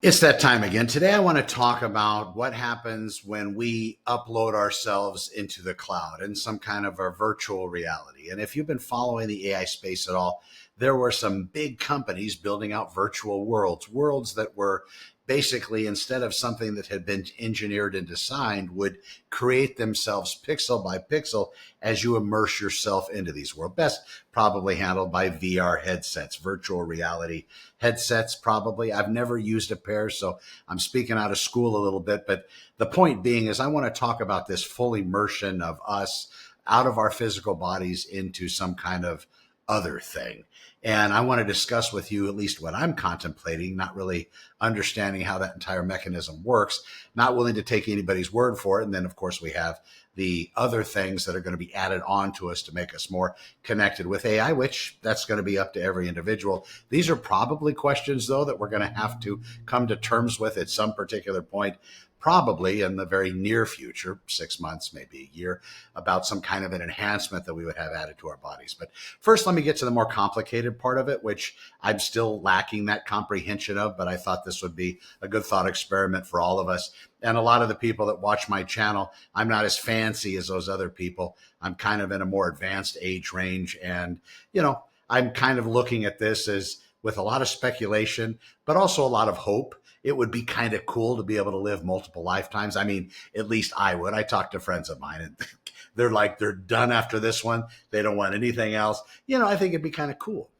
It's that time again. Today, I want to talk about what happens when we upload ourselves into the cloud in some kind of a virtual reality. And if you've been following the AI space at all, there were some big companies building out virtual worlds that were basically, instead of something that had been engineered and designed, would create themselves pixel by pixel as you immerse yourself into these worlds. Best probably handled by VR headsets, virtual reality headsets, probably. I've never used a pair, so I'm speaking out of school a little bit. But the point being is, I want to talk about this full immersion of us out of our physical bodies into some kind of other thing. And I want to discuss with you at least what I'm contemplating, not really understanding how that entire mechanism works, not willing to take anybody's word for it. And then, of course, we have the other things that are going to be added on to us to make us more connected with AI, which that's going to be up to every individual. These are probably questions, though, that we're going to have to come to terms with at some particular point, probably in the very near future, 6 months, maybe a year, about some kind of an enhancement that we would have added to our bodies. But first, let me get to the more complicated part of it, which I'm still lacking that comprehension of, but I thought this would be a good thought experiment for all of us. And a lot of the people that watch my channel, I'm not as fancy as those other people. I'm kind of in a more advanced age range. And, I'm kind of looking at this as with a lot of speculation, but also a lot of hope. It would be kind of cool to be able to live multiple lifetimes. I mean, at least I would. I talk to friends of mine and they're done after this one. They don't want anything else. I think it'd be kind of cool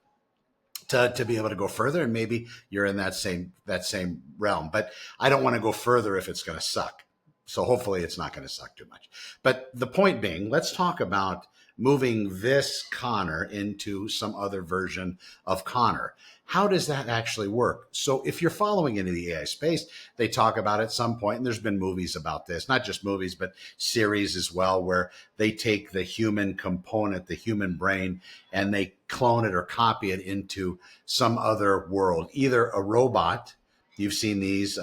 to be able to go further, and maybe you're in that same realm. But I don't want to go further if it's going to suck. So hopefully it's not going to suck too much. But the point being, let's talk about moving this Connor into some other version of Connor. How does that actually work? So if you're following into the AI space, they talk about at some point, and there's been movies about this, not just movies, but series as well, where they take the human component, the human brain, and they clone it or copy it into some other world, either a robot. You've seen these.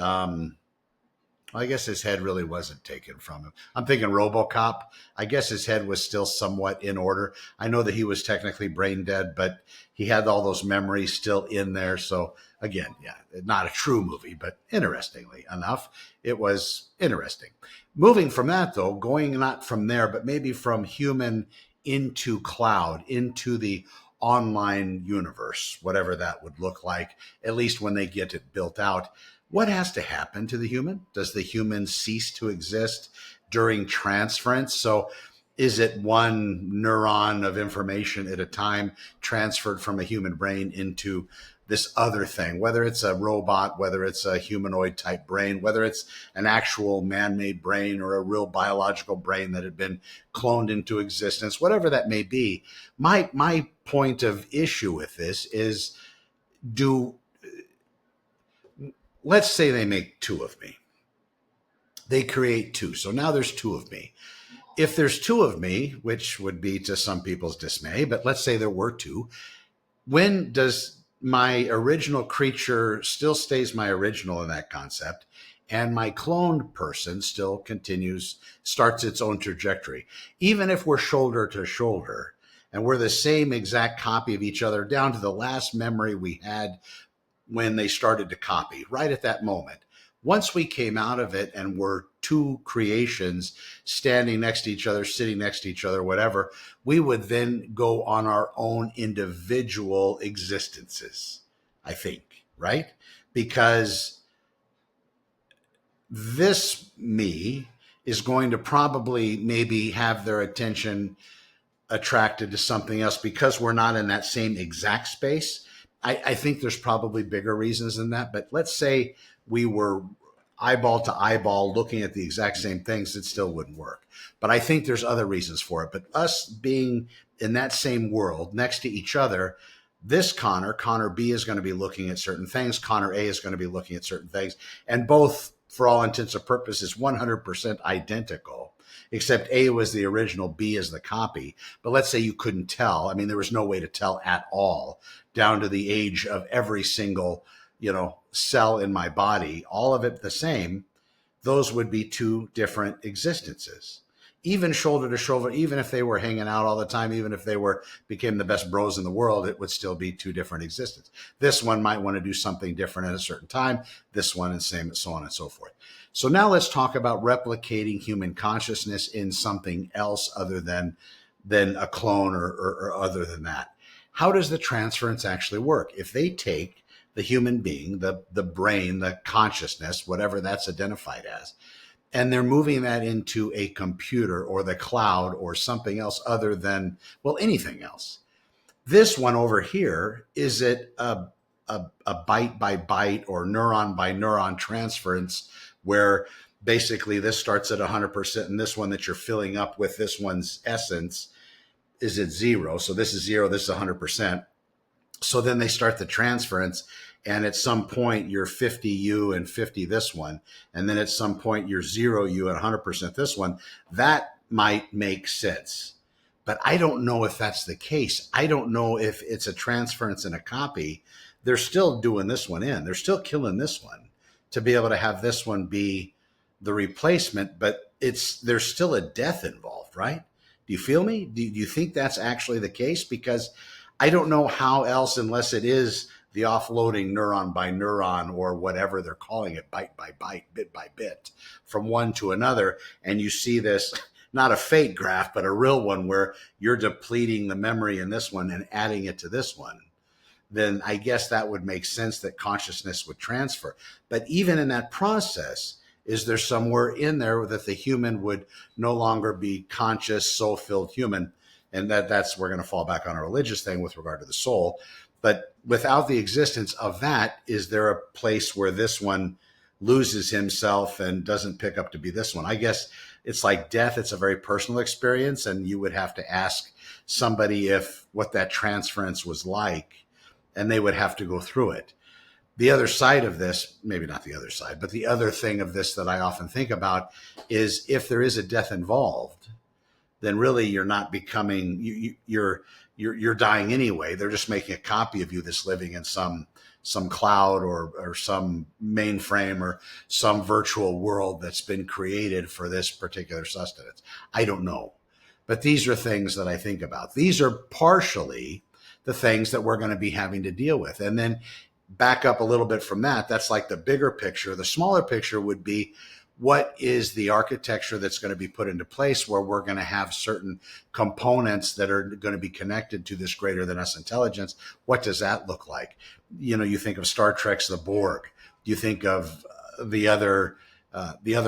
I guess his head really wasn't taken from him. I'm thinking RoboCop. I guess his head was still somewhat in order. I know that he was technically brain dead, but he had all those memories still in there. So again, yeah, not a true movie, but interestingly enough, it was interesting. Moving from that, though, going not from there, but maybe from human into cloud, into the online universe, whatever that would look like, at least when they get it built out. What has to happen to the human? Does the human cease to exist during transference? So is it one neuron of information at a time transferred from a human brain into this other thing, whether it's a robot, whether it's a humanoid type brain, whether it's an actual man-made brain or a real biological brain that had been cloned into existence, whatever that may be. My point of issue with this is, do let's say they make two of me. They create two. So now there's two of me. If there's two of me, which would be to some people's dismay, but let's say there were two, when does my original creature still stays my original in that concept, and my cloned person still starts its own trajectory? Even if we're shoulder to shoulder and we're the same exact copy of each other down to the last memory we had when they started to copy, right at that moment. Once we came out of it and were two creations standing next to each other, sitting next to each other, whatever, we would then go on our own individual existences, I think, right? Because this me is going to probably maybe have their attention attracted to something else because we're not in that same exact space. I think there's probably bigger reasons than that. But let's say we were eyeball to eyeball looking at the exact same things, it still wouldn't work. But I think there's other reasons for it. But us being in that same world next to each other, this Connor B is going to be looking at certain things. Connor A is going to be looking at certain things. And both, for all intents and purposes, 100% identical, except A was the original, B is the copy. But let's say you couldn't tell. I mean, there was no way to tell at all, down to the age of every single, cell in my body, all of it the same. Those would be two different existences. even shoulder to shoulder, even if they were hanging out all the time, even if they became the best bros in the world, it would still be two different existences. This one might want to do something different at a certain time. This one and same, so on and so forth. So now let's talk about replicating human consciousness in something else other than a clone or other than that. How does the transference actually work? If they take the human being, the brain, the consciousness, whatever that's identified as, and they're moving that into a computer or the cloud or something else other than, well, anything else. This one over here, is it a byte by byte or neuron by neuron transference where basically this starts at 100% and this one that you're filling up with this one's essence is at 0. So this is 0, this is 100%. So then they start the transference, and at some point you're 50 you and 50 this one, and then at some point you're 0 you and 100% this one. That might make sense, but I don't know if that's the case. I don't know if it's a transference and a copy. They're still doing this one in. They're still killing this one to be able to have this one be the replacement, but there's still a death involved, right? Do you feel me? Do you think that's actually the case? Because I don't know how else, unless it is the offloading neuron by neuron or whatever they're calling it, byte by byte, bit by bit, from one to another. And you see this, not a fake graph, but a real one where you're depleting the memory in this one and adding it to this one. Then I guess that would make sense that consciousness would transfer. But even in that process, is there somewhere in there that the human would no longer be conscious, soul-filled human? And that's we're going to fall back on a religious thing with regard to the soul. But without the existence of that, is there a place where this one loses himself and doesn't pick up to be this one? I guess it's like death. It's a very personal experience, and you would have to ask somebody what that transference was like, and they would have to go through it. The other side of this, maybe not the other side, but the other thing of this that I often think about is if there is a death involved, then really you're not becoming, you're dying anyway. They're just making a copy of you that's living in some cloud or some mainframe or some virtual world that's been created for this particular sustenance. I don't know. But these are things that I think about. These are partially the things that we're going to be having to deal with. And then back up a little bit from that, that's like the bigger picture. The smaller picture would be, what is the architecture that's going to be put into place where we're going to have certain components that are going to be connected to this greater than us intelligence? What does that look like? You think of Star Trek's The Borg. You think of the other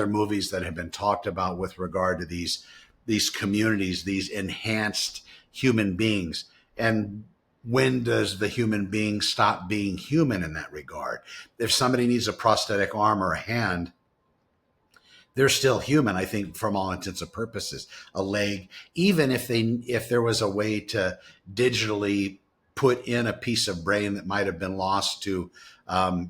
movies that have been talked about with regard to these communities, these enhanced human beings. And when does the human being stop being human in that regard? If somebody needs a prosthetic arm or a hand, they're still human, I think, from all intents and purposes. A leg, even if there was a way to digitally put in a piece of brain that might have been lost to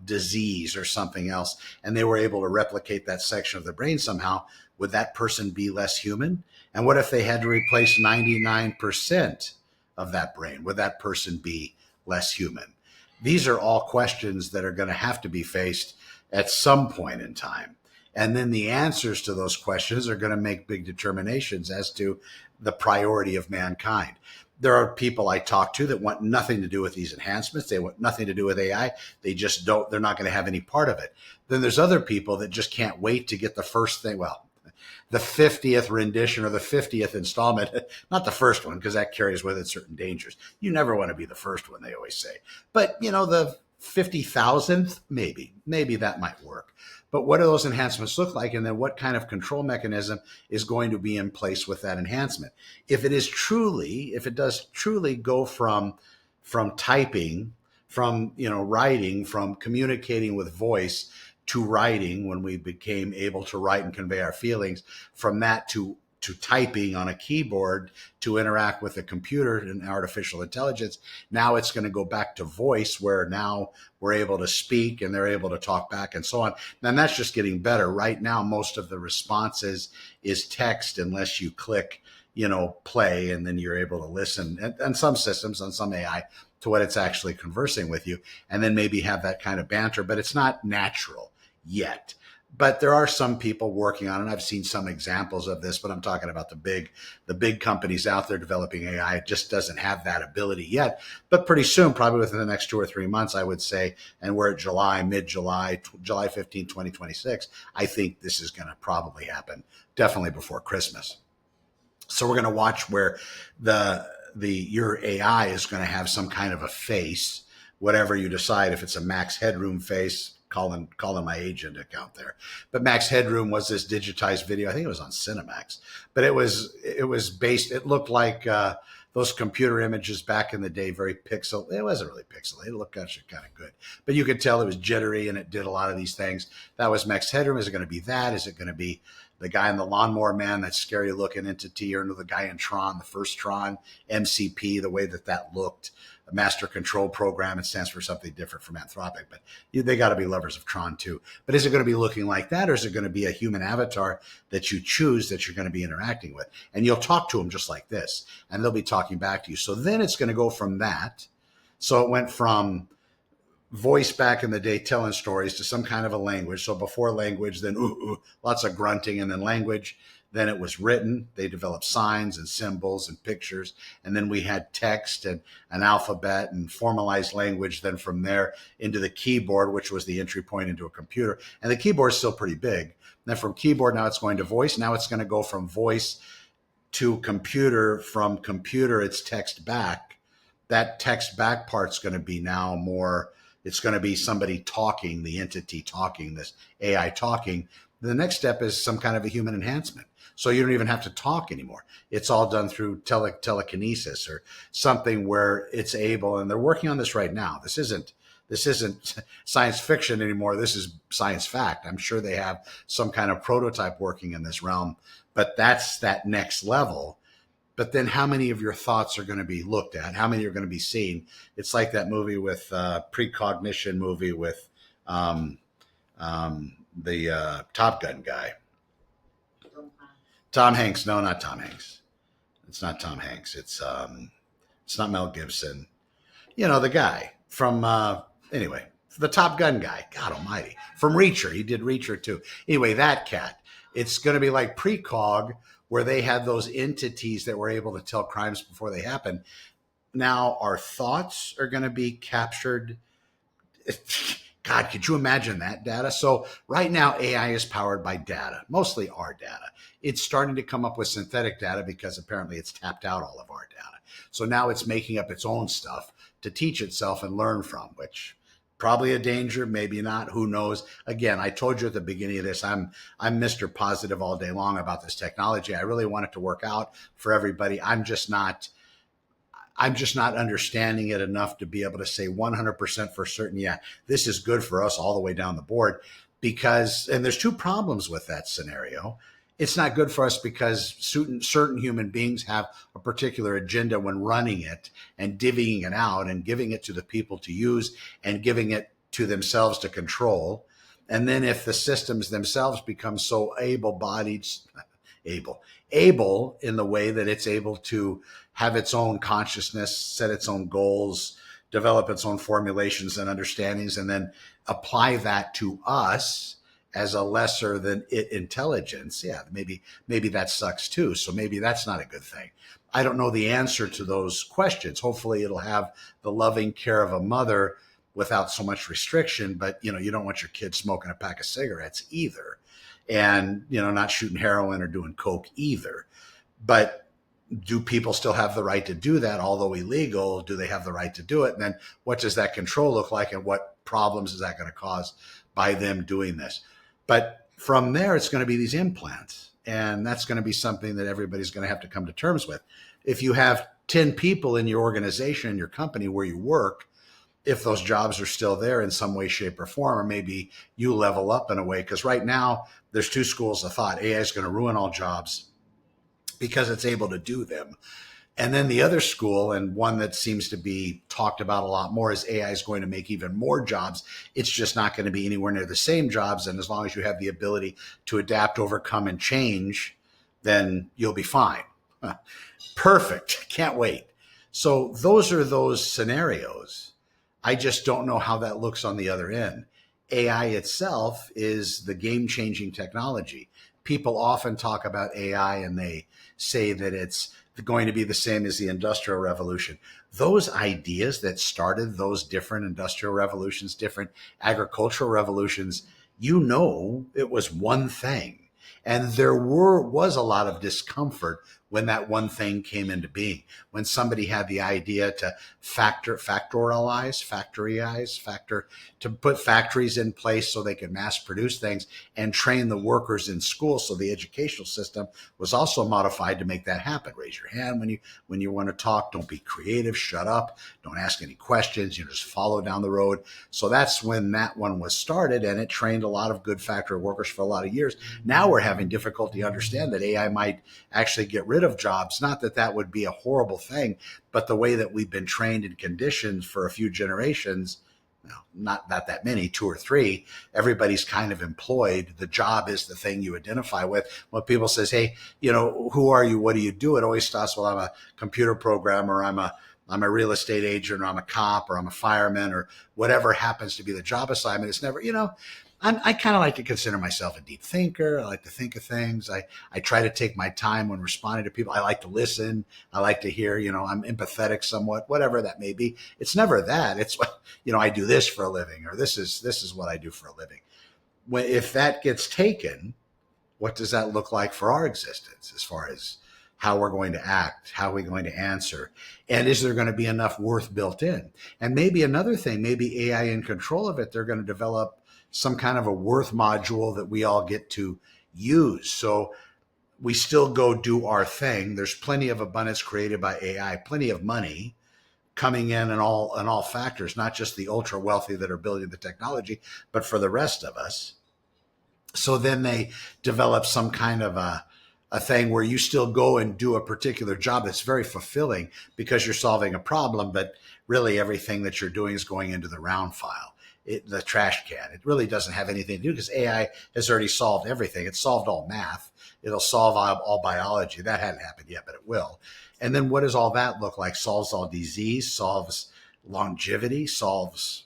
disease or something else, and they were able to replicate that section of the brain somehow, would that person be less human? And what if they had to replace 99% of that brain? Would that person be less human? These are all questions that are going to have to be faced at some point in time. And then the answers to those questions are going to make big determinations as to the priority of mankind. There are people I talk to that want nothing to do with these enhancements. They want nothing to do with AI. They're not going to have any part of it. Then there's other people that just can't wait to get the first thing. Well, the 50th rendition or the 50th installment, not the first one, because that carries with it certain dangers. You never want to be the first one, they always say. But, the 50,000th, maybe that might work. But what do those enhancements look like? And then what kind of control mechanism is going to be in place with that enhancement? If it does truly go from typing, from, writing, from communicating with voice to writing, when we became able to write and convey our feelings, from that to typing on a keyboard to interact with a computer and artificial intelligence. Now it's going to go back to voice, where now we're able to speak and they're able to talk back and so on. And that's just getting better. Right now, most of the responses is text, unless you click, play, and then you're able to listen. And some systems, on some AI, to what it's actually conversing with you, and then maybe have that kind of banter, but it's not natural. yet. But there are some people working on it. I've seen some examples of this, but I'm talking about the big companies out there developing AI. It just doesn't have that ability yet. But pretty soon, probably within the next 2 or 3 months, I would say, and we're at July, mid-July, July 15, 2026, I think this is going to probably happen definitely before Christmas. So we're going to watch where your AI is going to have some kind of a face, whatever you decide. If it's a Max Headroom face, calling my agent account there. But Max Headroom was this digitized video. I think it was on Cinemax, but it was based. It looked like those computer images back in the day, very pixel. It wasn't really pixelated. It looked actually kind of good, but you could tell it was jittery and it did a lot of these things. That was Max Headroom. Is it going to be that? Is it going to be the guy in the Lawnmower Man, that scary looking entity, or the guy in Tron, the first Tron, MCP, the way that looked, a master control program? It stands for something different from Anthropic, but they got to be lovers of Tron too. But is it going to be looking like that, or is it going to be a human avatar that you choose that you're going to be interacting with? And you'll talk to them just like this, and they'll be talking back to you. So then it's going to go from that. So it went from voice back in the day telling stories to some kind of a language. So before language, then lots of grunting, and then language. Then it was written. They developed signs and symbols and pictures. And then we had text and an alphabet and formalized language. Then from there into the keyboard, which was the entry point into a computer. And the keyboard is still pretty big. Then from keyboard, now it's going to voice. Now it's going to go from voice to computer. From computer, it's text back. That text back part's going to be now more, it's going to be somebody talking, the entity talking, this AI talking. The next step is some kind of a human enhancement. So you don't even have to talk anymore. It's all done through telekinesis or something where it's able, and they're working on this right now. This isn't science fiction anymore. This is science fact. I'm sure they have some kind of prototype working in this realm, but that's that next level. But then how many of your thoughts are going to be looked at? How many are going to be seen? It's like that movie with precognition movie with the Top Gun guy. Tom Hanks. No, not Tom Hanks. It's not Tom Hanks. It's not Mel Gibson. The guy from, anyway, the Top Gun guy. God almighty. From Reacher. He did Reacher too. Anyway, that cat. It's going to be like precog, where they had those entities that were able to tell crimes before they happen. Now our thoughts are going to be captured. God, could you imagine that data? So right now, AI is powered by data, mostly our data. It's starting to come up with synthetic data because apparently it's tapped out all of our data. So now it's making up its own stuff to teach itself and learn from, which probably a danger, maybe not, who knows. Again, I told you at the beginning of this, I'm Mr. Positive all day long about this technology. I really want it to work out for everybody. I'm just not understanding it enough to be able to say 100% for certain, yeah, this is good for us all the way down the board. Because, and there's two problems with that scenario. It's not good for us because certain human beings have a particular agenda when running it and divvying it out and giving it to the people to use and giving it to themselves to control. And then if the systems themselves become so able-bodied, able in the way that it's able to have its own consciousness, set its own goals, develop its own formulations and understandings, and then apply that to us as a lesser than it intelligence, yeah, maybe that sucks too. So maybe that's not a good thing. I don't know the answer to those questions. Hopefully it'll have the loving care of a mother without so much restriction, but you don't want your kid smoking a pack of cigarettes either. And, not shooting heroin or doing coke either. But do people still have the right to do that? Although illegal, do they have the right to do it? And then what does that control look like? And what problems is that going to cause by them doing this? But from there, it's going to be these implants. And that's going to be something that everybody's going to have to come to terms with. If you have 10 people in your organization, in your company where you work, if those jobs are still there in some way, shape, or form, or maybe you level up in a way. Because right now, there's two schools of thought. AI is going to ruin all jobs because it's able to do them. And then the other school, and one that seems to be talked about a lot more, is AI is going to make even more jobs. It's just not going to be anywhere near the same jobs. And as long as you have the ability to adapt, overcome, and change, then you'll be fine. Perfect. Can't wait. So those are those scenarios. I just don't know how that looks on the other end. AI itself is the game-changing technology. People often talk about AI and they say that it's going to be the same as the Industrial Revolution. Those ideas that started those different industrial revolutions, different agricultural revolutions, it was one thing. And was a lot of discomfort when that one thing came into being. When somebody had the idea to to put factories in place so they could mass produce things and train the workers in school. So the educational system was also modified to make that happen. Raise your hand when you want to talk. Don't be creative. Shut up. Don't ask any questions. Just follow down the road. So that's when that one was started, and it trained a lot of good factory workers for a lot of years. Now we're having difficulty understand that AI might actually get rid of jobs. Not that that would be a horrible thing, but the way that we've been trained and conditioned for a few generations, not that many, 2 or 3, everybody's kind of employed. The job is the thing you identify with. When people says, hey, who are you? What do you do? It always starts, well, I'm a computer programmer. I'm a real estate agent, or I'm a cop, or I'm a fireman, or whatever happens to be the job assignment. It's never, I kind of like to consider myself a deep thinker. I like to think of things. I try to take my time when responding to people. I like to listen. I like to hear, I'm empathetic somewhat, whatever that may be. It's never that. It's, I do this for a living, or this is what I do for a living. If that gets taken, what does that look like for our existence as far as how we're going to act, how we're going to answer, and is there going to be enough worth built in? And maybe another thing, maybe AI in control of it, they're going to develop some kind of a worth module that we all get to use. So we still go do our thing. There's plenty of abundance created by AI, plenty of money coming in all factors, not just the ultra wealthy that are building the technology, but for the rest of us. So then they develop some kind of a thing where you still go and do a particular job that's very fulfilling because you're solving a problem, but really everything that you're doing is going into the round file, the trash can. It really doesn't have anything to do because AI has already solved everything. It's solved all math. It'll solve all biology. That hadn't happened yet, but it will. And then what does all that look like? Solves all disease, solves longevity, solves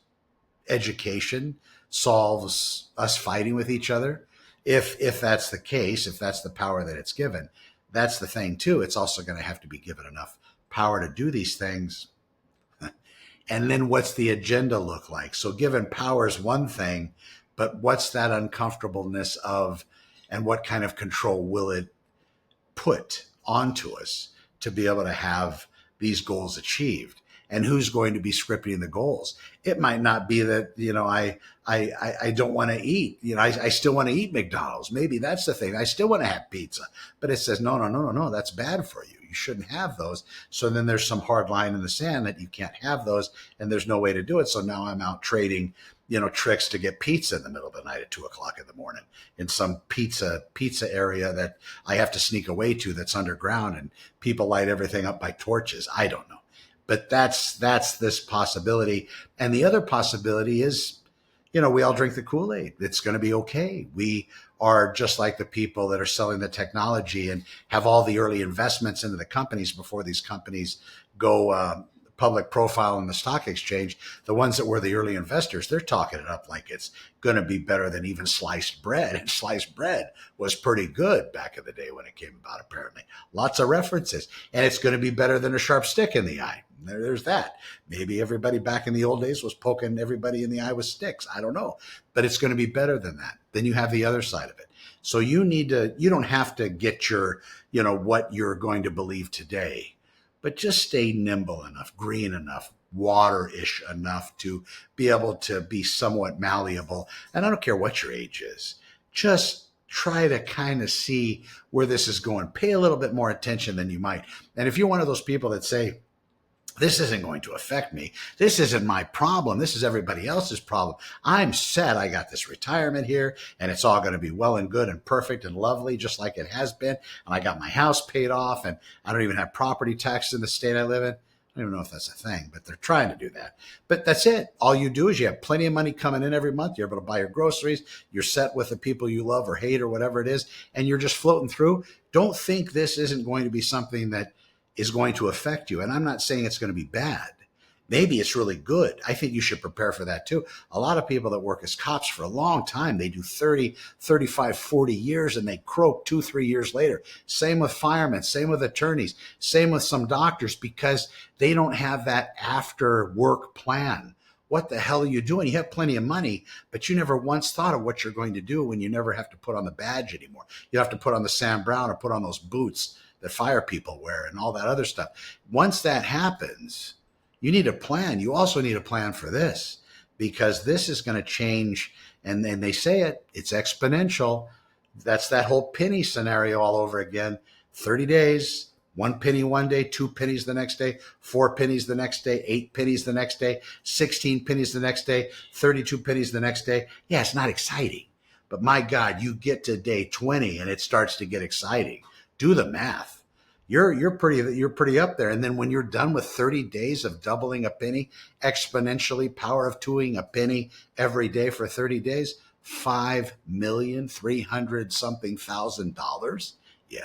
education, solves us fighting with each other. If that's the case, if that's the power that it's given, that's the thing too. It's also going to have to be given enough power to do these things. And then what's the agenda look like? So given power is one thing, but what's that uncomfortableness of, and what kind of control will it put onto us to be able to have these goals achieved? And who's going to be scripting the goals? It might not be that, I don't want to eat. I still want to eat McDonald's. Maybe that's the thing. I still want to have pizza. But it says, no, that's bad for you. You shouldn't have those. So then there's some hard line in the sand that you can't have those, and there's no way to do it. So now I'm out trading, tricks to get pizza in the middle of the night at 2:00 in the morning in some pizza area that I have to sneak away to that's underground, and people light everything up by torches. I don't know. But that's this possibility. And the other possibility is, we all drink the Kool-Aid. It's going to be okay. We are just like the people that are selling the technology and have all the early investments into the companies before these companies go public profile in the stock exchange. The ones that were the early investors, they're talking it up like it's going to be better than even sliced bread. And sliced bread was pretty good back in the day when it came about, apparently. Lots of references. And it's going to be better than a sharp stick in the eye. There's that. Maybe everybody back in the old days was poking everybody in the eye with sticks. I don't know. But it's going to be better than that. Then you have the other side of it. So you don't have to get your, what you're going to believe today, but just stay nimble enough, green enough, water-ish enough to be able to be somewhat malleable. And I don't care what your age is. Just try to kind of see where this is going. Pay a little bit more attention than you might. And if you're one of those people that say, this isn't going to affect me. This isn't my problem. This is everybody else's problem. I'm set. I got this retirement here, and it's all going to be well and good and perfect and lovely, just like it has been. And I got my house paid off, and I don't even have property taxes in the state I live in. I don't even know if that's a thing, but they're trying to do that. But that's it. All you do is you have plenty of money coming in every month. You're able to buy your groceries. You're set with the people you love or hate or whatever it is, and you're just floating through. Don't think this isn't going to be something that is going to affect you. And I'm not saying it's going to be bad. Maybe it's really good. I think you should prepare for that too. A lot of people that work as cops for a long time, they do 30, 35, 40 years and they croak 2, 3 years later. Same with firemen, same with attorneys, same with some doctors, because they don't have that after work plan. What the hell are you doing? You have plenty of money, but you never once thought of what you're going to do when you never have to put on the badge anymore. You have to put on the Sam Brown or put on those boots that fire people wear and all that other stuff. Once that happens, you need a plan. You also need a plan for this, because this is going to change. And they say it's exponential. That's that whole penny scenario all over again. 30 days, 1 penny one day, 2 pennies the next day, 4 pennies the next day, 8 pennies the next day, 16 pennies the next day, 32 pennies the next day. Yeah, it's not exciting, but my God, you get to day 20 and it starts to get exciting. Do the math. You're pretty up there. And then when you're done with 30 days of doubling a penny, exponentially power of twoing a penny every day for 30 days, $5,300,000. Yeah.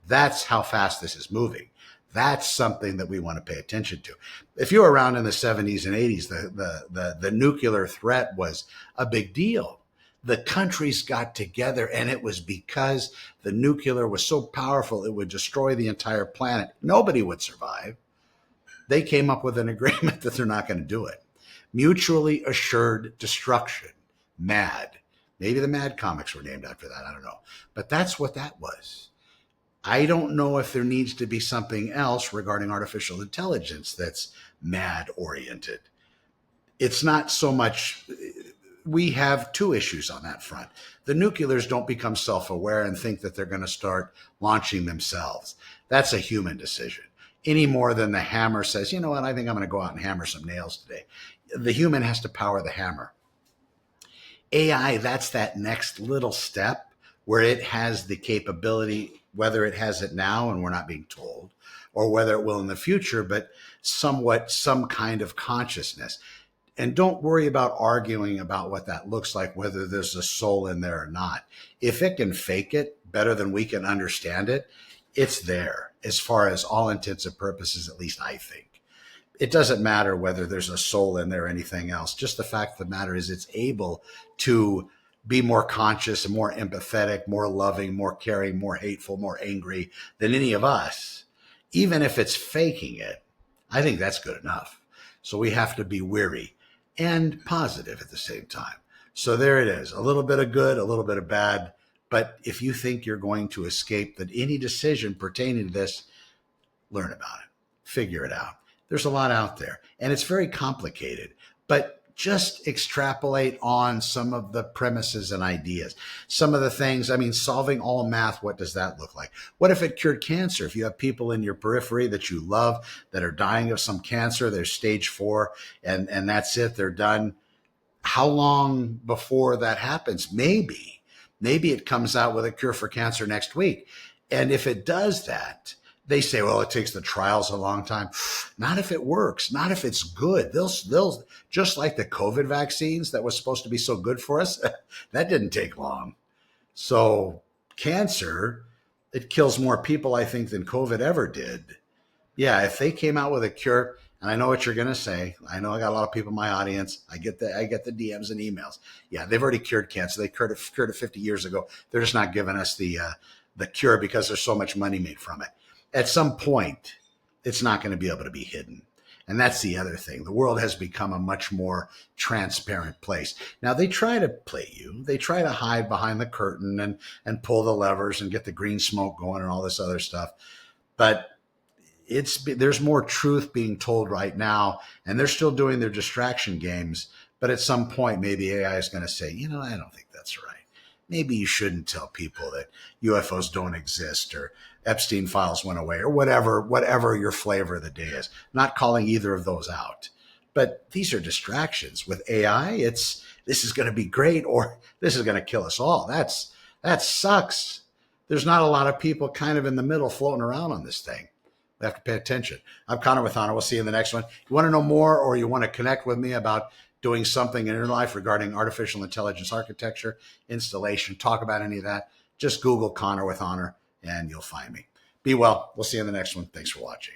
That's how fast this is moving. That's something that we want to pay attention to. If you were around in the 70s and 80s, the nuclear threat was a big deal. The countries got together, and it was because the nuclear was so powerful it would destroy the entire planet. Nobody would survive. They came up with an agreement that they're not going to do it. Mutually assured destruction. MAD. Maybe the MAD comics were named after that. I don't know. But that's what that was. I don't know if there needs to be something else regarding artificial intelligence that's MAD oriented. It's not so much. We have two issues on that front. The nuclears don't become self-aware and think that they're going to start launching themselves. That's a human decision. Any more than the hammer says, you know what, I think I'm going to go out and hammer some nails today. The human has to power the hammer. AI, that's that next little step where it has the capability, whether it has it now and we're not being told, or whether it will in the future, but somewhat some kind of consciousness. And don't worry about arguing about what that looks like, whether there's a soul in there or not. If it can fake it better than we can understand it, it's there as far as all intents and purposes, at least I think. It doesn't matter whether there's a soul in there or anything else. Just the fact of the matter is it's able to be more conscious and more empathetic, more loving, more caring, more hateful, more angry than any of us. Even if it's faking it, I think that's good enough. So we have to be wary and positive at the same time. So there it is, a little bit of good, a little bit of bad. But if you think you're going to escape that any decision pertaining to this, learn about it, figure it out. There's a lot out there and it's very complicated, but just extrapolate on some of the premises and ideas. Some of the things, I mean, solving all math, what does that look like? What if it cured cancer? If you have people in your periphery that you love that are dying of some cancer, they're stage 4 and that's it, they're done. How long before that happens? Maybe it comes out with a cure for cancer next week. And if it does that, they say, well, it takes the trials a long time. Not if it works, not if it's good. They'll just like the COVID vaccines that was supposed to be so good for us, that didn't take long. So cancer, it kills more people, I think, than COVID ever did. Yeah, if they came out with a cure, and I know what you're going to say. I know I got a lot of people in my audience. I get the DMs and emails. Yeah, they've already cured cancer. They cured it 50 years ago. They're just not giving us the cure because there's so much money made from it. At some point, it's not going to be able to be hidden. And that's the other thing. The world has become a much more transparent place. Now, they try to play you. They try to hide behind the curtain and pull the levers and get the green smoke going and all this other stuff. But there's more truth being told right now, and they're still doing their distraction games. But at some point, maybe AI is going to say, you know, I don't think that's right. Maybe you shouldn't tell people that UFOs don't exist or Epstein files went away or whatever your flavor of the day is. Not calling either of those out. But these are distractions. With AI, this is going to be great or this is going to kill us all. That sucks. There's not a lot of people kind of in the middle floating around on this thing. We have to pay attention. I'm Connor with Honor. We'll see you in the next one. You want to know more or you want to connect with me about doing something in your life regarding artificial intelligence architecture, installation, talk about any of that, just Google Connor with Honor and you'll find me. Be well. We'll see you in the next one. Thanks for watching.